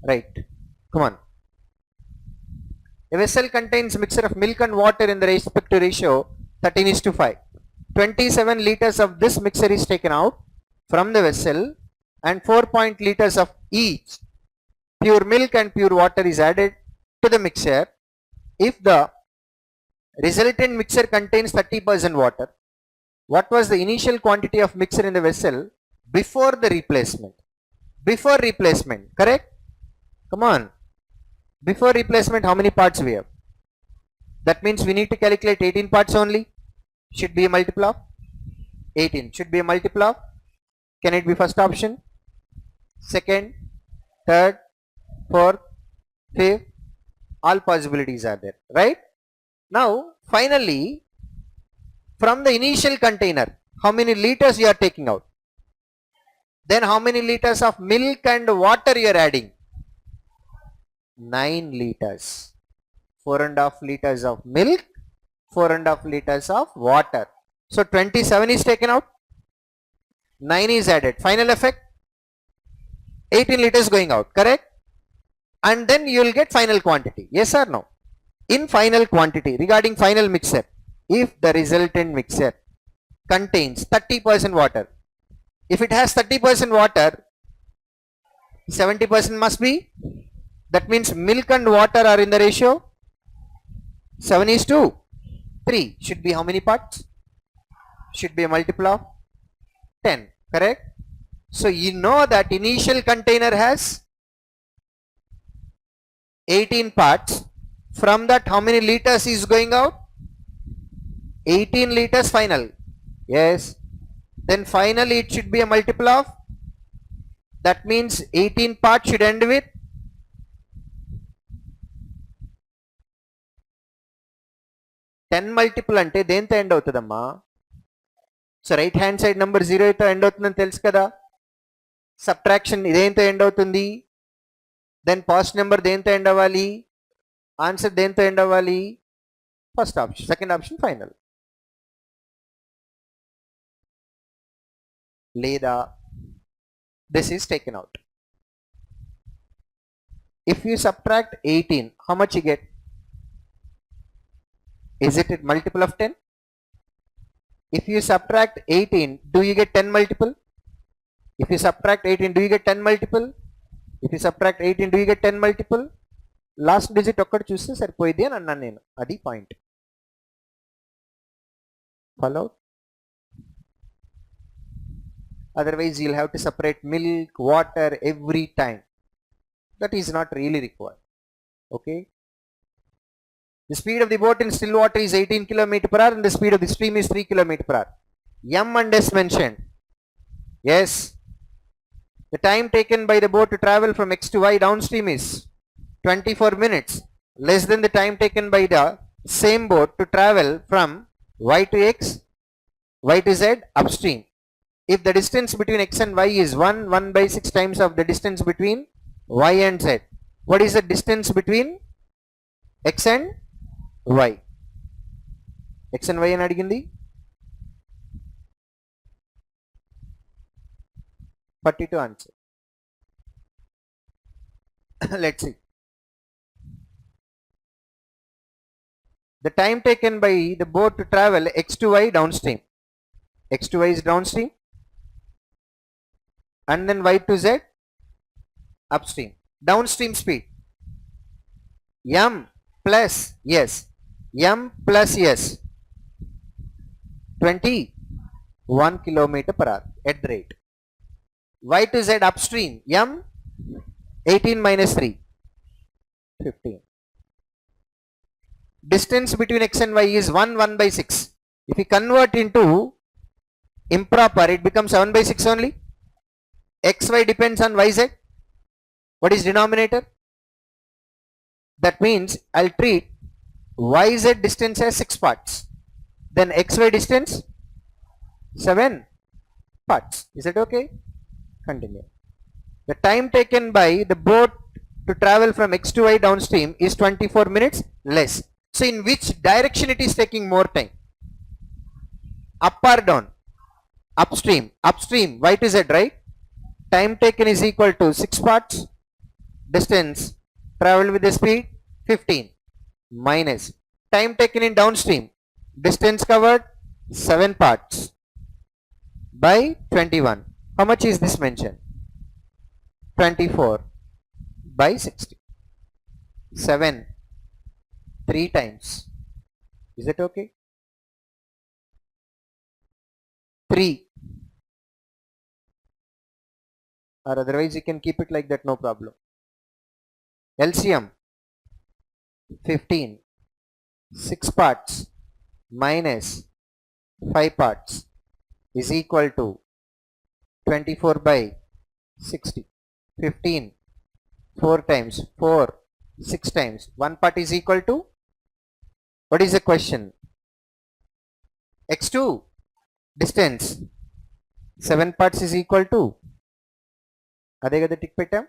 Right. Come on. A vessel contains mixture of milk and water in the respective ratio 13:5. 27 liters of this mixture is taken out from the vessel and 4 liters of each pure milk and pure water is added to the mixture. If the resultant mixture contains 30% water, what was the initial quantity of mixture in the vessel before the replacement? Before replacement, correct? Come on. Before replacement, how many parts we have? That means we need to calculate 18 parts only. Should be a multiple of 18. Should be a multiple of. Can it be first option? Second, third, fourth, fifth. All possibilities are there, right? Now, finally, from the initial container, how many liters you are taking out? Then how many liters of milk and water you are adding? 9 liters. 4.5 liters of milk, 4.5 liters of water. So 27 is taken out, 9 is added. Final effect, 18 liters going out, correct? And then you will get final quantity. Yes or no? In final quantity, regarding final mixture, if the resultant mixture contains 30% water, if it has 30% water, 70% must be. That means milk and water are in the ratio 7:3. Should be how many parts? Should be a multiple of 10, correct? So you know that initial container has 18 parts. From that, how many liters is going out? 18 liters final. Yes. Then finally it should be a multiple of. That means 18 parts should end with 10 multiple ante dento end avutadamma. So right hand side number 0 తో end అవుతుందని తెలుసు కదా. Subtraction ఇదేంతో end అవుతుంది. Then positive number దేంతో end అవ్వాలి? Answer దేంతో end అవ్వాలి? First option, second option final. లేదా this is taken out. If you subtract 18, how much you get? Is it a multiple of 10? If you subtract 18, do you get 10 multiple? If you subtract 18, do you get 10 multiple? If you subtract 18, do you get 10 multiple? Last digit ఒక్కటి చూస్తే సరిపోయింది అని అన్నాను నేను. అది point. Follow? Otherwise you'll have to separate milk, water every time. That is not really required. Okay. The speed of the boat in still water is 18 km per hour and the speed of the stream is 3 km per hour. M and S mentioned. Yes. The time taken by the boat to travel from X to Y downstream is 24 minutes, less than the time taken by the same boat to travel from Y to X, Y to Z upstream. If the distance between X and Y is 1/6 times of the distance between Y and Z, what is the distance between X and Y? X and Y అని అడిగింది. 42 answer. Let's see. The time taken by the boat to travel X to Y downstream. X to Y is downstream. And then Y to Z upstream. Downstream speed. M plus S. M plus S. 21 km per hour at the rate. Y to Z upstream. M 18 minus 3. 15. Distance between X and Y is 1/6. If you convert into improper, it becomes 7/6 only. XY depends on YZ. What is denominator? That means I'll treat YZ distance as 6 parts. Then XY distance 7 parts. Is that okay? Continue. The time taken by the boat to travel from X to Y downstream is 24 minutes less. So in which direction it is taking more time? Up or down? Upstream. Upstream. Y to Z, right? Time taken is equal to 6 parts. distance traveled with the speed 15 minus time taken in downstream, distance covered 7 parts by 21. How much is this mentioned? 24 by 60. 7 3 times. Is it okay? 3, or otherwise you can keep it like that, no problem. LCM 15, 6 parts minus 5 parts is equal to 24 by 60. 15 4 times 4 6 times 1 part is equal to, what is the question? X2 distance 7 parts is equal to, ade kada tick pettam,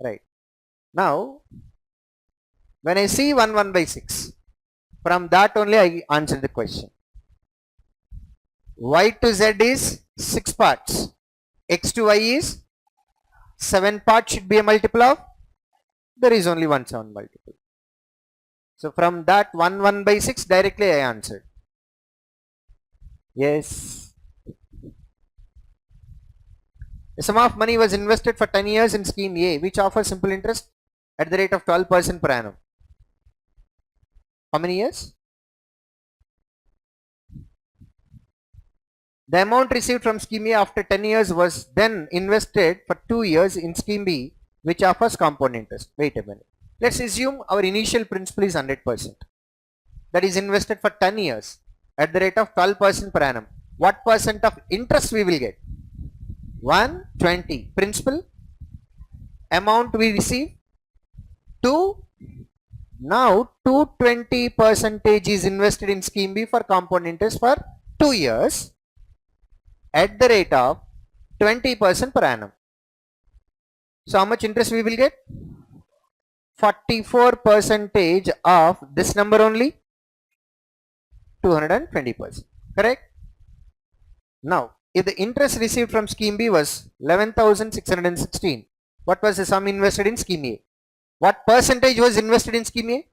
right. Now when I see 1 by 6, from that only I answer the question. Y to Z is 6 parts, X to Y is 7 parts, should be a multiple of, there is only 1 7 multiple. So from that 1 by 6 directly I answered. Yes. A sum of money was invested for 10 years in scheme A, which offers simple interest at the rate of 12% per annum. How many years? The amount received from scheme A after 10 years was then invested for 2 years in scheme B, which offers compound interest. Wait a minute. Let's assume our initial principal is 100%. That is invested for 10 years at the rate of 12% per annum. What percent of interest we will get? 120. Principal amount we receive 2. Now 220 percentage is invested in scheme B for compound interest for 2 years at the rate of 20% per annum. So how much interest we will get? 44 percentage of this number only, 220%. Correct? Now if the interest received from scheme B was 11,616, what was the sum invested in scheme A? What percentage was invested in scheme A?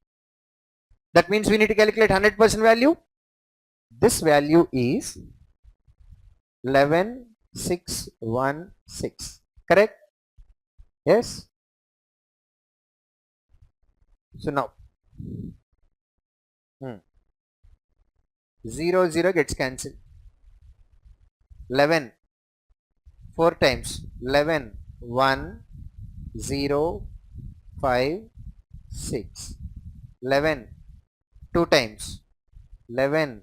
That means we need to calculate 100% value. This value is 11,616. Correct? Yes. So now 0 0 gets cancelled. 11 4 times 11 1 0 5 6. 11 2 times 11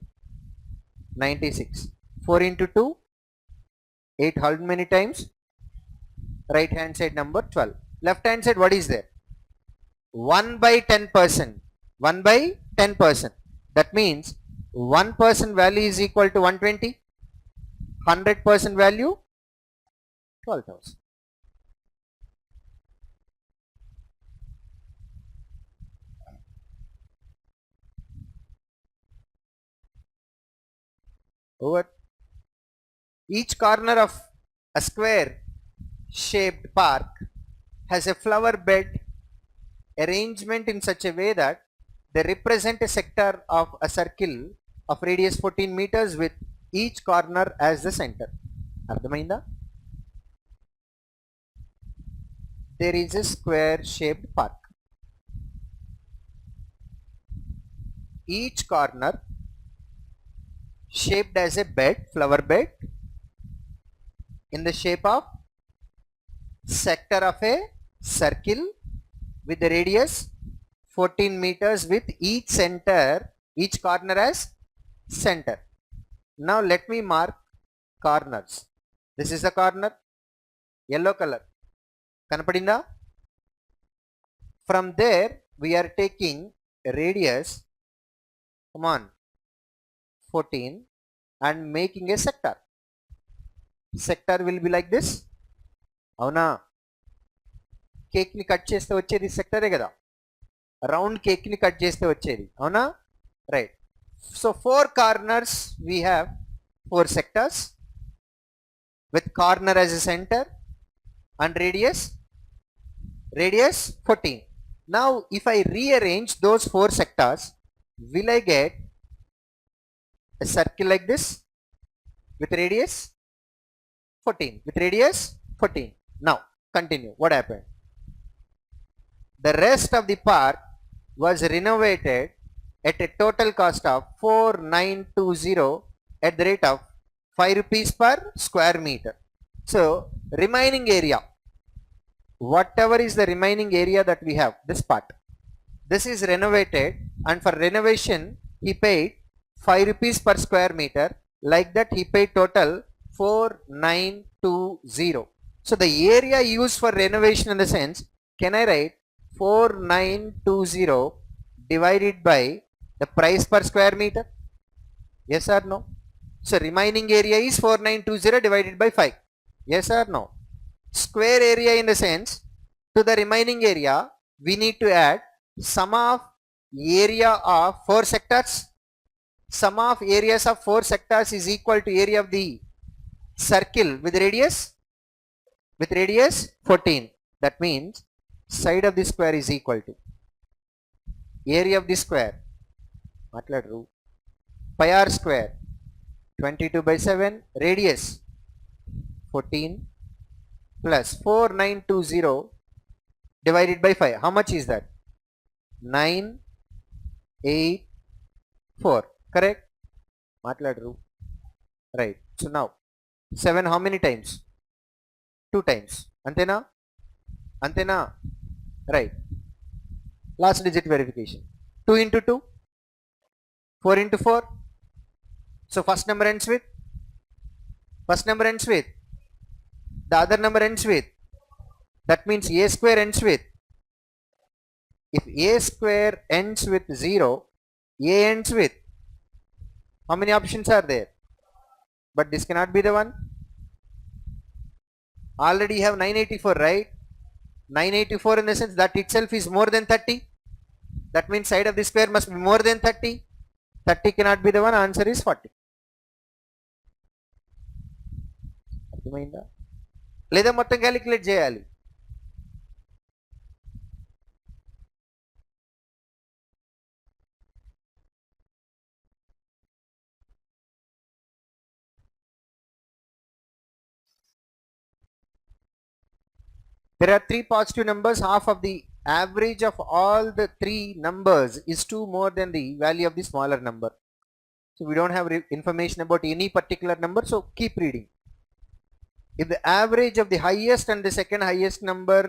96. 4 into 2 8. How many times? Right hand side number 12. Left hand side what is there? 1 by 10%. 1 by 10%. That means 1% value is equal to 120. 100% value 12,000. Over. Each corner of a square shaped park has a flower bed arrangement in such a way that they represent a sector of a circle of radius 14 meters with each corner as the center. Ardhamainda? There is a square shaped park. Each corner shaped as a bed, flower bed, in the shape of sector of a circle with the radius 14 meters with each center, each corner as center. Now let me mark corners. This is the corner, yellow color. Kanapadinda? From there we are taking a radius, come on, 14 and making a sector. Sector will be like this. Avuna? Cake ni cut cheste vachedi sector e kada. Round cake ni cut cheste vachedi. Avuna? Right. So 4 corners we have 4 sectors with corner as a center and radius radius 14. Now if I rearrange those 4 sectors, will I get a circle like this with radius 14, with radius 14. Now continue. What happened? The rest of the park was renovated at a total cost of 4920 at the rate of 5 rupees per square meter. So remaining area, whatever is the remaining area that we have, this part, this is renovated, and for renovation he paid 5 rupees per square meter. Like that he paid total 4920. So the area used for renovation, in the sense, can I write 4920 divided by the price per square meter? Yes or no? So remaining area is 4920 divided by 5. Yes or no? Square area, in the sense, to the remaining area we need to add sum of area of 4 sectors. Sum of areas of 4 sectors is equal to area of the circle with radius 14. That means side of the square is equal to area of the square, pi r square, 22 by 7, radius 14 plus 4920 divided by 5. How much is that? 984. Correct? Right. So now 7 how many times? 2 times. Antena? Antena? Right. Last digit verification. 2 into 2, 4 into 4. So first number ends with, the other number ends with, that means a square ends with, if a square ends with 0, a ends with, how many options are there? But this cannot be the one. Already have 984, right? 984 in the sense that itself is more than 30. That means side of the square must be more than 30. 30 cannot be the one. Answer is 40. అర్థమైందా లేదా మొత్తం calculate చేయాలి? There are 3 positive numbers. Half of the average of all the 3 numbers is 2 more than the value of the smaller number. So we don't have information about any particular number, so keep reading. If the average of the highest and the second highest number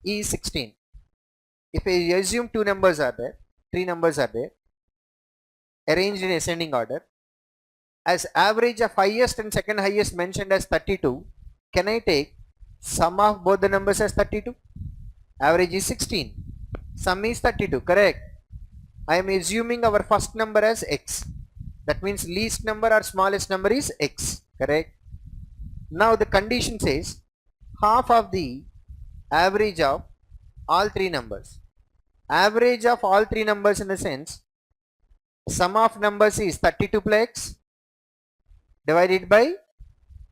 is 16, if I assume 2 numbers are there, 3 numbers are there, arranged in ascending order, as average of highest and second highest mentioned as 32, can I take sum of both the numbers as 32? Average is 16, sum is 32, correct? I am assuming our first number as x. That means least number or smallest number is x, correct? Now the condition says half of the average of all 3 numbers. Average of all 3 numbers, in the sense, sum of numbers is 32 plus x divided by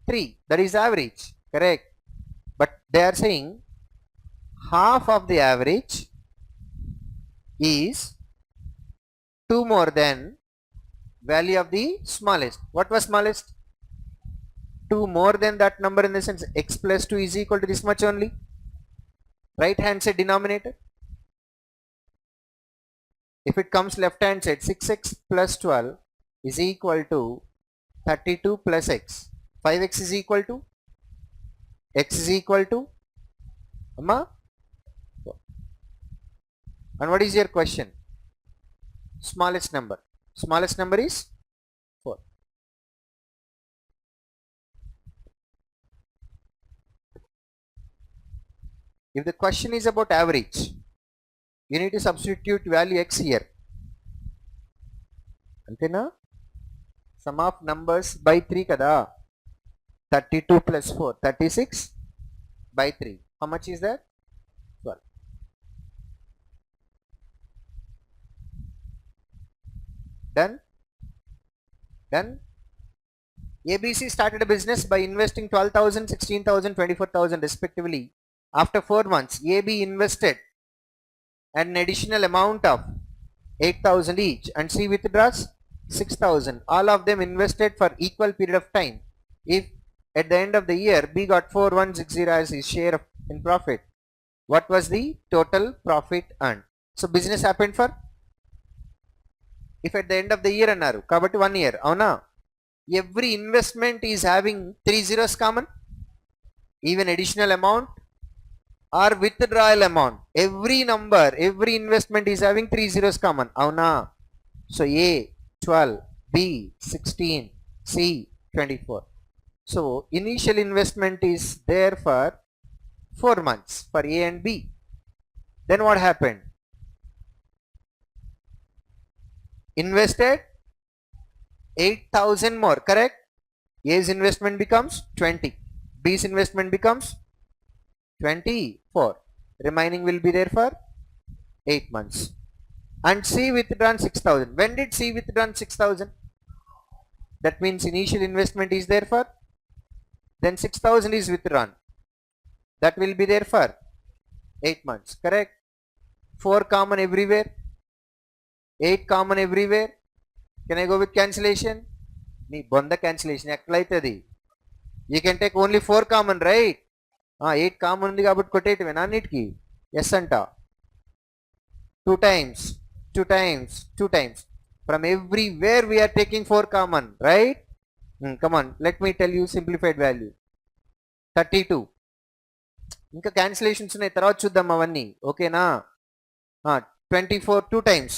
3. That is average, correct? But they are saying half of the average is 2 more than value of the smallest. What was smallest? 2 more than that number, in the sense x plus 2 is equal to this much only. Right hand side denominator. If it comes left hand side, 6x plus 12 is equal to 32 plus x. 5x is equal to, x is equal to, Amma? And what is your question? Smallest number. Smallest number is 4. If the question is about average, you need to substitute value x here. Antena? Sum of numbers by 3 kada. 32 plus 4, 36 by 3. How much is that? 12. Done? Done? ABC started a business by investing 12,000, 16,000, 24,000 respectively After 4 months, AB invested an additional amount of 8,000 each and C withdraws 6,000. All of them invested for equal period of time. If at the end of the year B got 4160 as his share in profit, what was the total profit earned? So business happened for, if at the end of the year annaru kabatti 1 year, avuna? Every investment is having 3 zeros common, even additional amount or withdrawal amount. Every number, every investment is having 3 zeros common, avuna? So A 12, B 16, C 24. So initial investment is there for 4 months for A and B. Then what happened? Invested 8,000 more, correct? A's investment becomes 20. B's investment becomes 24. Remaining will be there for 8 months. And C withdrawn 6,000. When did C withdrawn 6,000? That means initial investment is there for, then 6,000 is withdrawn. That will be there for 8 months, correct? 4 common everywhere, 8 common everywhere. Can I go with cancellation? Nee bonda cancellation ekkalaitadi. You can take only 4 common, right? 8 common undi kabatti kotteyatame annitiki. Yes anta. 2 times, 2 times, 2 times. From everywhere we are taking 4 common, right? Come on, let me tell you simplified value. 32. ఇంకా cancellations ఉన్నాయి, తర్వాత చూద్దాం అవన్నీ, ఓకేనా? 24 2 times,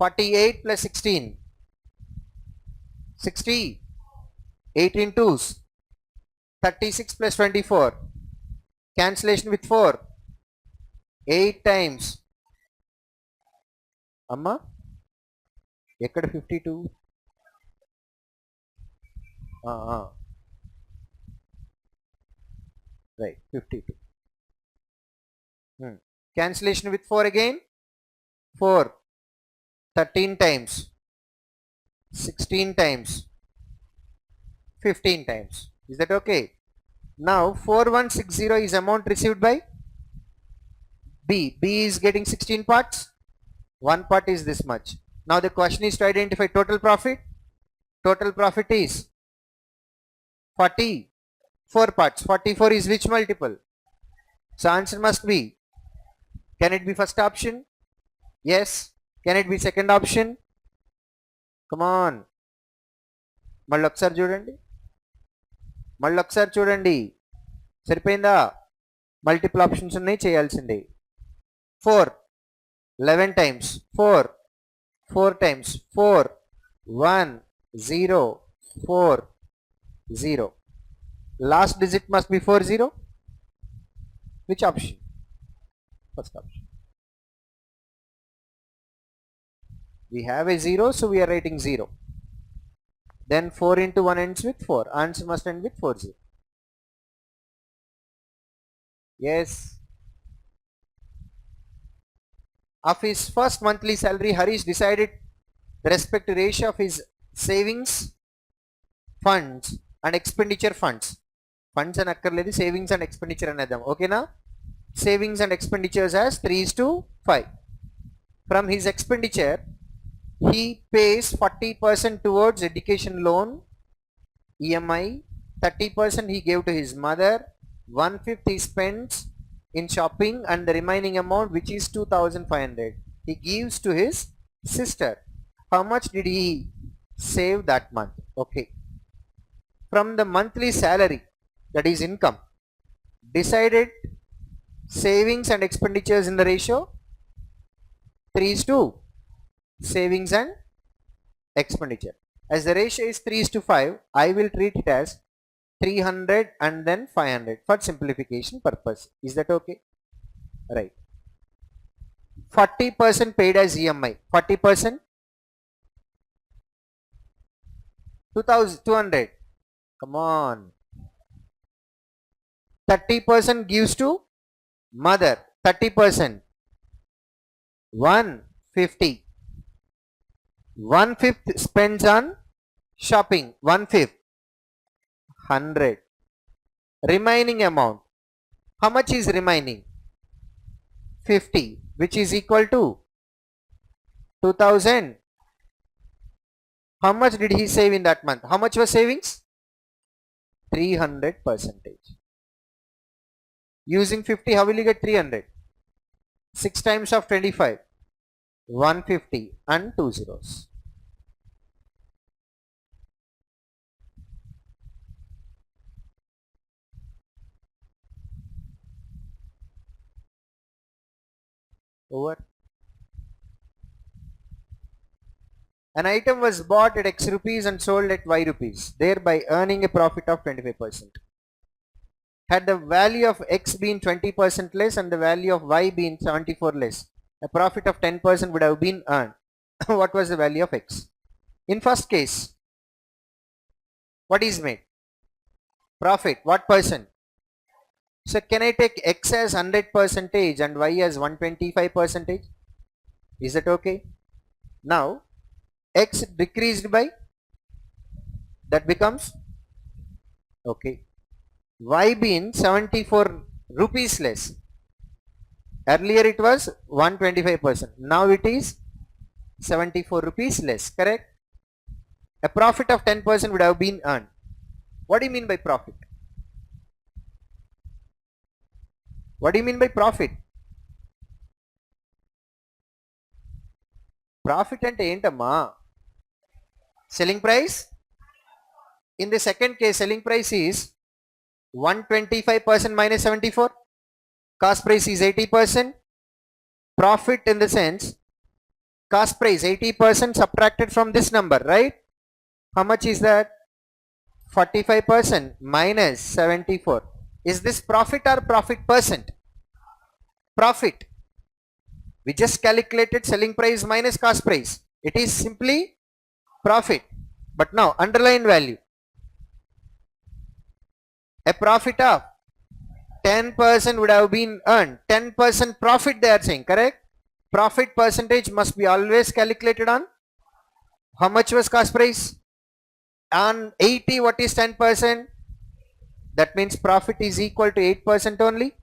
48 plus 16, 60, 18 twos, 36 plus 24, cancellation with 4, 8 times. అమ్మా ఎక్కడ 52? Right, 52. Cancellation with 4 again, 4, 13 times, 16 times, 15 times. Is that okay? Now 4160 is amount received by B. B is getting 16 parts. One part is this much. Now the question is to identify total profit. Total profit is 44 parts. 44 is which multiple? So answer must be, can it be first option? Yes. Can it be second option? Come on. మళ్ళీ ఒకసారి చూడండి, మళ్ళీ ఒకసారి చూడండి, సరిపోయిందా? Multiple options ఉన్నాయి, చేయాల్సిందే. 4 11 times, 4 4 times, 4 1 0 4 0. Last digit must be 40. Which option? First option. We have a 0, so we are writing 0. Then 4 into 1 ends with 4. Answer must end with 40. Yes. Of his first monthly salary, Harish decided the respective ratio of his savings funds and expenditure funds. Funds and akkarledu, savings and expenditure anedam. Okay na? Savings and expenditures as 3:5. From his expenditure, he pays 40% towards education loan, EMI, 30% he gave to his mother, 1/5 he spends in shopping, and the remaining amount, which is 2,500, he gives to his sister. How much did he save that month? Okay. From the monthly salary, that is income, decided savings and expenditures in the ratio 3:2, savings and expenditure. As the ratio is 3:5, I will treat it as 300 and then 500 for simplification purpose. Is that okay? Right. 40% paid as EMI. 40%, 2,200. Come on. 30% gives to mother. 30%, 150. 1/5 spends on shopping. 1/5, 100. Remaining amount How much is remaining? 50, which is equal to 2000. How much did he save in that month? How much was savings? 300%. Using 50, how will you get 300? 6 times of 25, 150 and 2 zeros. Over. An item was bought at X rupees and sold at Y rupees, thereby earning a profit of 25%. Had the value of X been 20% less and the value of Y been 74 less, a profit of 10% would have been earned. What was the value of X? In first case, what is made? Profit. What percent? So can I take X as 100% and Y as 125%? Is that okay? Now X decreased by, that becomes okay. Y been 74 rupees less. Earlier it was 125%. Now it is 74 rupees less. Correct? A profit of 10% would have been earned. What do you mean by profit? What do you mean by profit? Profit ante entamma? Selling price? In the second case, selling price is 125% minus 74. Cost price is 80%. Profit in the sense, cost price 80% subtracted from this number, right? How much is that? 45% minus 74. Is this profit or profit percent? Profit. We just calculated selling price minus cost price. It is simply profit. But now underline value. A profit of 10% would have been earned. 10% profit they are saying, correct? Profit percentage must be always calculated on how much was cost price? On 80, what is 10%? That means profit is equal to 8% only.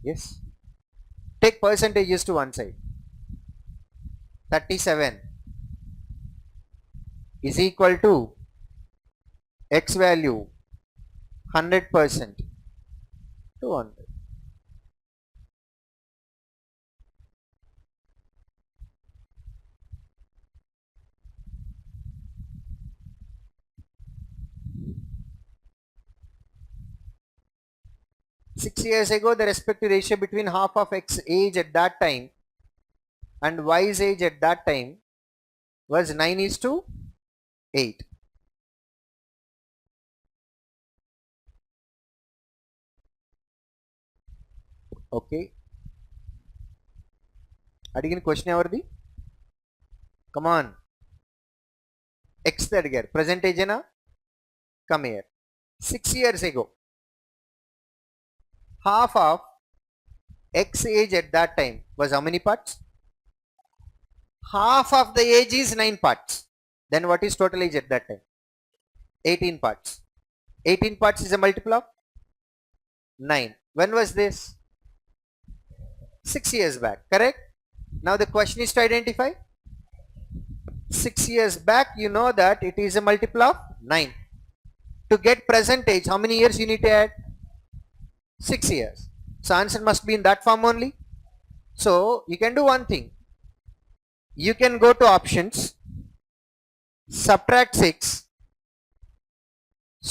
Yes. Take percentages to one side. 37 is equal to X value 100% to 100. Six years ago, the respective ratio between half of X age at that time and Y's age at that time was 9:8. Okay. అడిగిన question ఎవరిది? Come on. X అడిగారు. Present age na? Come here. 6 years ago, half of X age at that time was how many parts? Half of the age is 9 parts. Then what is total age at that time? 18 parts. 18 parts is a multiple of 9. When was this? 6 years back, correct? Now the question is to identify. 6 years back, you know that it is a multiple of 9. To get present age, how many years you need to add? 6 years. So answer must be in that form only. So you can do one thing. You can go to options, subtract 6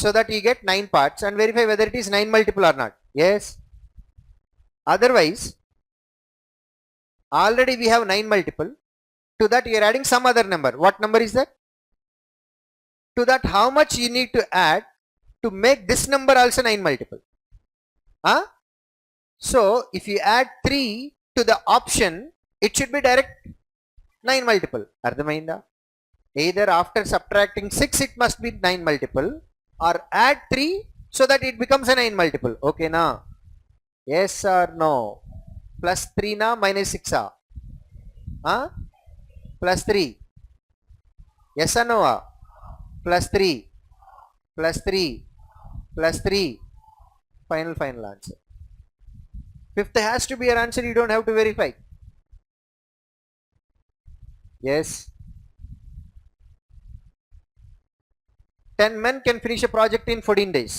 so that you get 9 parts and verify whether it is 9 multiple or not. Yes. Otherwise, already we have 9 multiple. To that you are adding some other number. What number is that? To that how much you need to add to make this number also 9 multiple? Huh? So if you add 3 to the option, it should be direct 9 multiple. Ardhamainda? Either after subtracting 6 it must be 9 multiple, or add 3 so that it becomes a 9 multiple. Okay na? Yes or no? Plus 3 na, minus 6 ah? Huh? Plus 3. Yes or no? Plus 3. Plus 3. Plus 3. Final answer. Fifth has to be your answer, you don't have to verify. Yes. 10 men can finish a project in 14 days.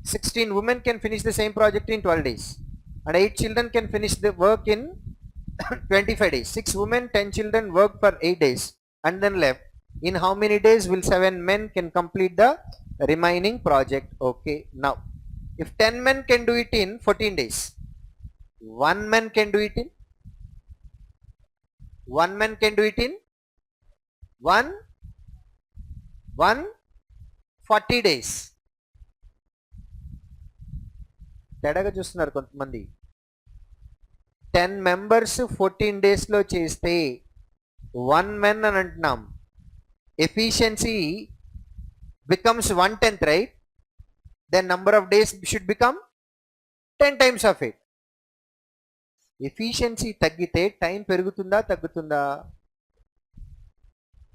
16 women can finish the same project in 12 days. And 8 children can finish the work in 25 days. 6 women, 10 children work for 8 days and then left. In how many days will 7 men can complete the remaining project? Okay. Now, if 10 men can do it in 14 days, 1 man can do it in 40 days. తేడాగా చూస్తున్నారు కొంతమంది. 10 members 14 days లో చేస్తే 1 men అని అంటున్నాం. Efficiency becomes 1/10, right? Then number of days should become 10 times of it. Efficiency తగ్గితే time పెరుగుతుందా తగ్గుతుందా?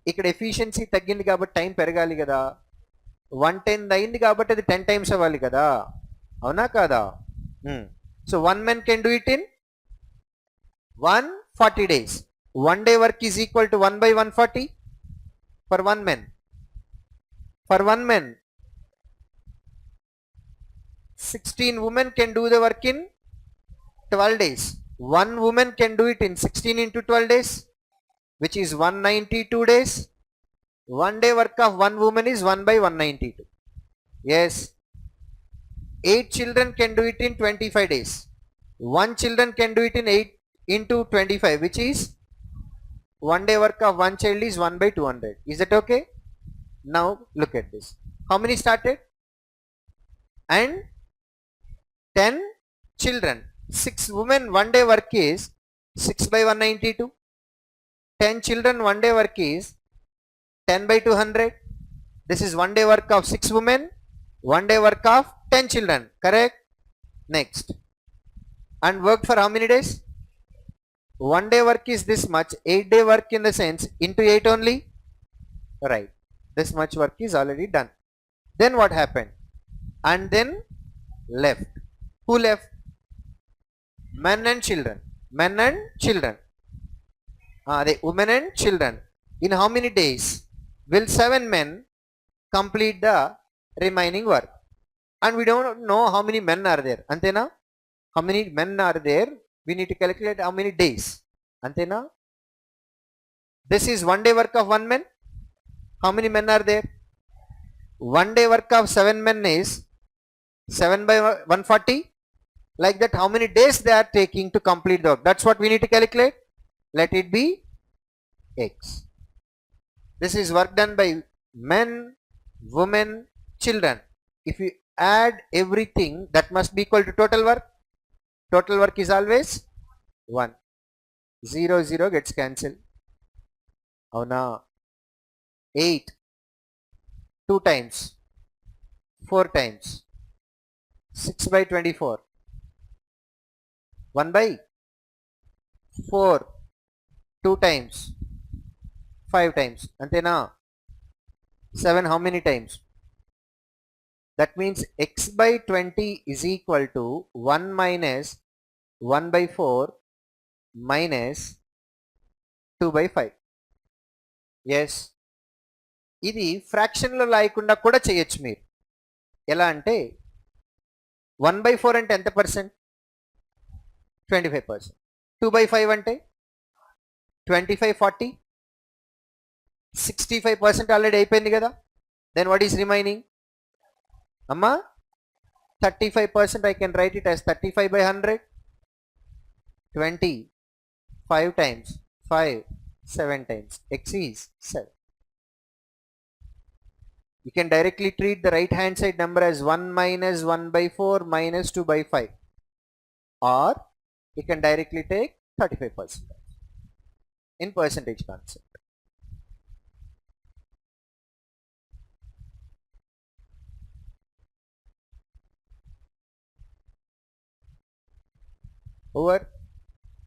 ఇక్కడ ఎఫిషియన్సీ తగ్గింది కాబట్టి టైం పెరగాలి కదా. 1/10 అయింది కాబట్టి అది 10 times అవ్వాలి కదా, అవునా కాదా? So 1 man can do it in 140 days. 1 day work is equal to 1 by 140 for 1 man. For 1 man, 16 women can do the work in 12 days. 1 woman can do it in 16 into 12 days, which is 192 days. 1 day work of 1 woman is 1 by 192. Yes. 8 children can do it in 25 days. 1 children can do it in 8 into 25, which is 1 day work of 1 child is 1 by 200. Is that okay? Now look at this. How many started? And 10 children. 6 women 1 day work is 6 by 192. 10 children 1 day work is 10 by 200. This is 1 day work of 6 women, 1 day work of 10 children, correct? Next. And work for how many days? 1 day work is this much, 8 day work in the sense into 8 only, right? This much work is already done. Then what happened? And then left. Who left? Men and children. Men and children. The women and children. In how many days will 7 men complete the remaining work? And we don't know how many men are there. Antena? How many men are there? We need to calculate how many days. Antena? This is 1 day work of 1 man. How many men are there? 1 day work of 7 men is 7 by 140. Like that, how many days they are taking to complete the work? That's what we need to calculate. Let it be X. This is work done by men, women, children. If you add everything, that must be equal to total work. Total work is always 1. 0, 0 gets cancelled. Oh no. 8. 2 times. 4 times. 6 by 24. 1 by 4. 2 times. 5 times. Antena? 7 how many times? That means x by 20 is equal to 1 minus 1 by 4 minus 2 by 5. Yes. ఇది ఫ్రాక్షన్లో లాయకుండా కూడా చేయొచ్చు మీరు. ఎలా అంటే 1 by 4 అంటే ఎంత percent? 25%. 2 by 5 అంటే 25, 40, 65% already అయిపోయింది కదా. Then what is remaining? అమ్మా 35%. I can write it as 35 by 100. 20, 5 times, 5, 7 times. X is 7. You can directly treat the right hand side number as 1 minus 1 by 4 minus 2 by 5. Or you can directly take 35% in percentage concept. Over.